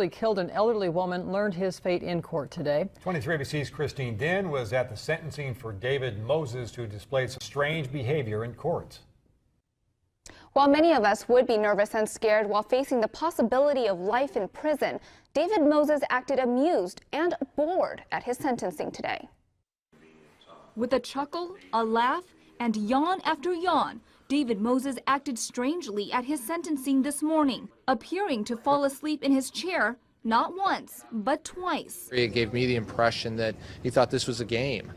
brutally killed an elderly woman learned his fate in court today. 23 ABC's Christine Din was at the sentencing for David Moses, who displayed some strange behavior in court. While many of us would be nervous and scared while facing the possibility of life in prison, David Moses acted amused and bored at his sentencing today. With a chuckle, a laugh, and yawn after yawn, David Moses acted strangely at his sentencing this morning, appearing to fall asleep in his chair not once, but twice. It gave me the impression that he thought this was a game.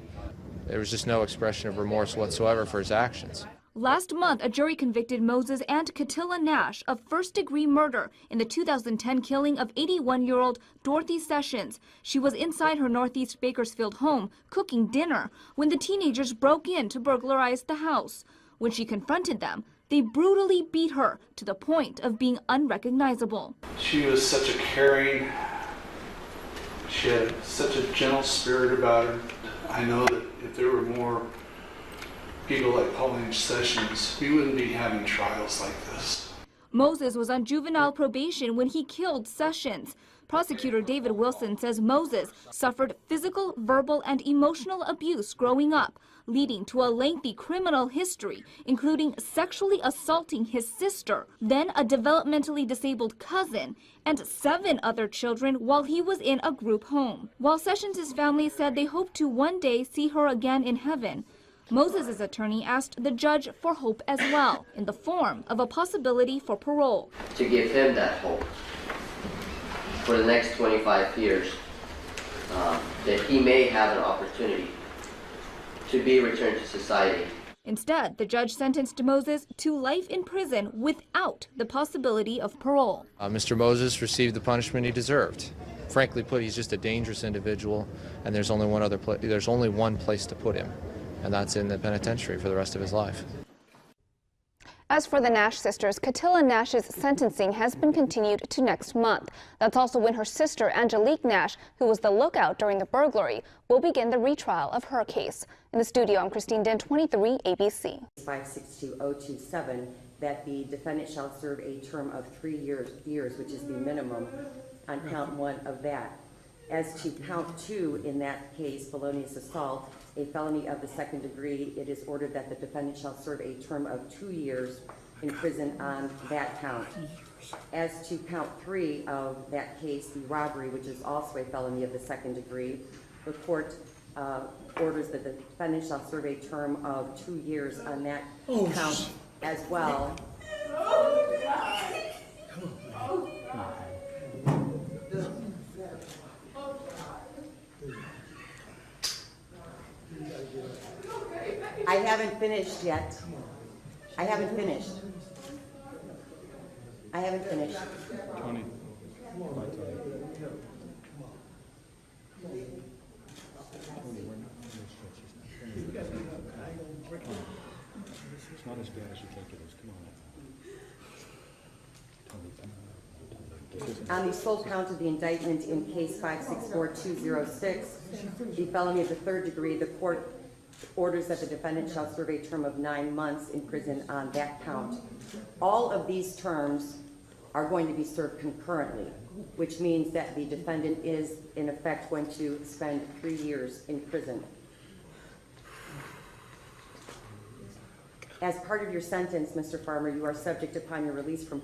There was just no expression of remorse whatsoever for his actions. Last month, a jury convicted Moses and Katila Nash of first-degree murder in the 2010 killing of 81-year-old Dorothy Sessions. She was inside her Northeast Bakersfield home cooking dinner when the teenagers broke in to burglarize the house. When she confronted them, they brutally beat her to the point of being unrecognizable. She was such a caring, she had such a gentle spirit about her. I know that if there were more people like Pauline Sessions, we wouldn't be having trials like this. Moses was on juvenile probation when he killed Sessions. Prosecutor David Wilson says Moses suffered physical, verbal, and emotional abuse growing up, leading to a lengthy criminal history, including sexually assaulting his sister, then a developmentally disabled cousin, and 7 other children while he was in a group home. While Sessions' family said they hope to one day see her again in heaven, Moses' attorney asked the judge for hope as well, in the form of a possibility for parole. To give him that hope for the next 25 years, that he may have an opportunity to be returned to society. Instead, the judge sentenced Moses to life in prison without the possibility of parole. Mr. Moses received the punishment he deserved. Frankly put, he's just a dangerous individual, and there's only one place to put him, and that's in the penitentiary for the rest of his life. As for the Nash sisters, Katila Nash's sentencing has been continued to next month. That's also when her sister, Angelique Nash, who was the lookout during the burglary, will begin the retrial of her case. In the studio, I'm Christine Din, 23 ABC. 562027, that the defendant shall serve a term of 3 years, which is the minimum on count 1 of that. As to count 2 in that case, felonious assault, a felony of the 2nd degree, it is ordered that the defendant shall serve a term of 2 years in prison on that count. As to count 3 of that case, the robbery, which is also a felony of the 2nd degree, the court orders that the defendant shall serve a term of 2 years on that count as well. I haven't finished yet. I haven't finished. Tony. It's not as bad as you think it is. Come on. On the sole count of the indictment in case 564206, the felony of the 3rd degree, the court orders that the defendant shall serve a term of 9 months in prison on that count. All of these terms are going to be served concurrently, which means that the defendant is, in effect, going to spend 3 years in prison. As part of your sentence, Mr. Farmer, you are subject upon your release from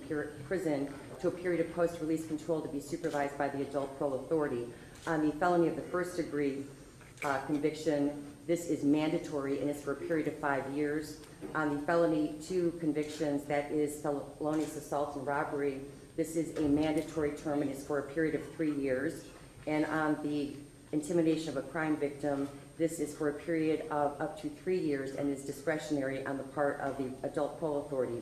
prison to a period of post-release control to be supervised by the Adult Parole Authority. On the felony of the 1st degree conviction, this is mandatory and is for a period of 5 years. On the felony 2 convictions, that is felonious assault and robbery, this is a mandatory term and is for a period of 3 years. And on the intimidation of a crime victim, this is for a period of up to 3 years and is discretionary on the part of the Adult Parole Authority.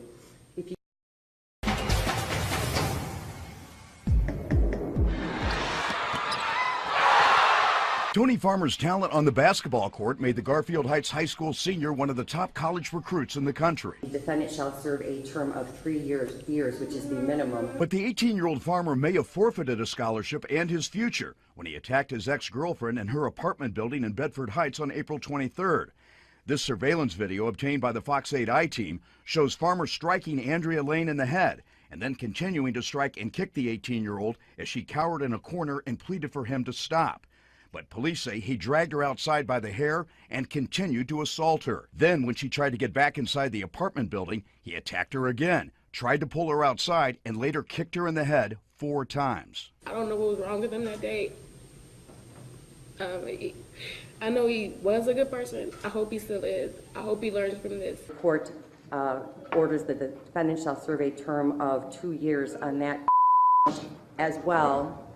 Tony Farmer's talent on the basketball court made the Garfield Heights High School senior one of the top college recruits in the country. The defendant shall serve a term of 3 years, which is the minimum. But the 18-year-old Farmer may have forfeited a scholarship and his future when he attacked his ex-girlfriend in her apartment building in Bedford Heights on April 23rd. This surveillance video obtained by the Fox 8 I team shows Farmer striking Andrea Lane in the head and then continuing to strike and kick the 18-year-old as she cowered in a corner and pleaded for him to stop. But police say he dragged her outside by the hair and continued to assault her. Then, when she tried to get back inside the apartment building, he attacked her again, tried to pull her outside, and later kicked her in the head 4 times. I don't know what was wrong with him that day. I know he was a good person. I hope he still is. I hope he learns from this. The court orders that the defendant shall serve a term of 2 years on that as well.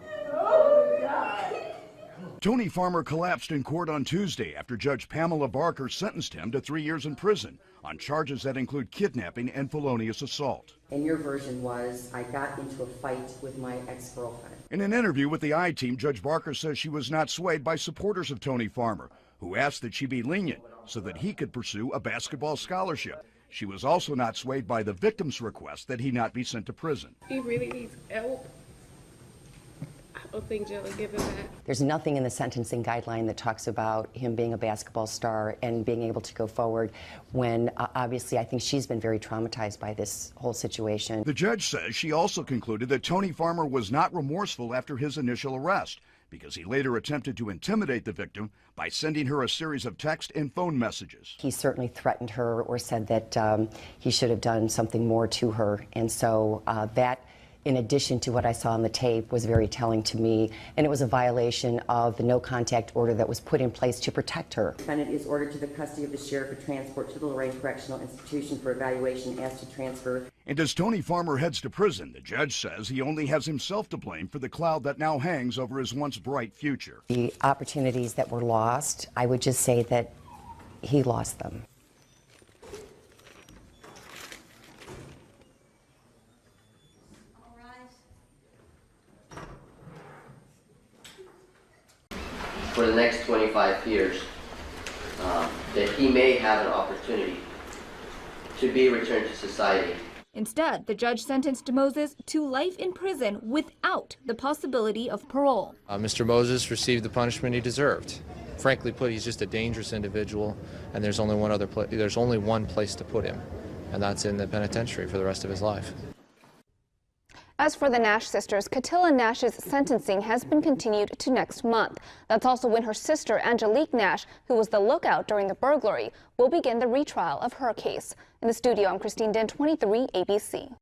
Tony Farmer collapsed in court on Tuesday after Judge Pamela Barker sentenced him to 3 years in prison on charges that include kidnapping and felonious assault. And your version was, I got into a fight with my ex-girlfriend. In an interview with the I-Team, Judge Barker says she was not swayed by supporters of Tony Farmer, who asked that she be lenient so that he could pursue a basketball scholarship. She was also not swayed by the victim's request that he not be sent to prison. He really needs help. I don't think jail will give him that. There's nothing in the sentencing guideline that talks about him being a basketball star and being able to go forward when obviously I think she's been very traumatized by this whole situation. The judge says she also concluded that Tony Farmer was not remorseful after his initial arrest because he later attempted to intimidate the victim by sending her a series of text and phone messages. He certainly threatened her or said that he should have done something more to her, and so that, in addition to what I saw on the tape, was very telling to me, and it was a violation of the no contact order that was put in place to protect her. The defendant is ordered to the custody of the sheriff for transport to the Lorraine Correctional Institution for evaluation as to transfer. And as Tony Farmer heads to prison, the judge says he only has himself to blame for the cloud that now hangs over his once bright future. The opportunities that were lost, I would just say that he lost them. For the next 25 years, that he may have an opportunity to be returned to society. Instead, the judge sentenced Moses to life in prison without the possibility of parole. Mr. Moses received the punishment he deserved. Frankly put, he's just a dangerous individual, and there's only one place to put him, and that's in the penitentiary for the rest of his life. As for the Nash sisters, Katila Nash's sentencing has been continued to next month. That's also when her sister, Angelique Nash, who was the lookout during the burglary, will begin the retrial of her case. In the studio, I'm Christine Dent, 23 ABC.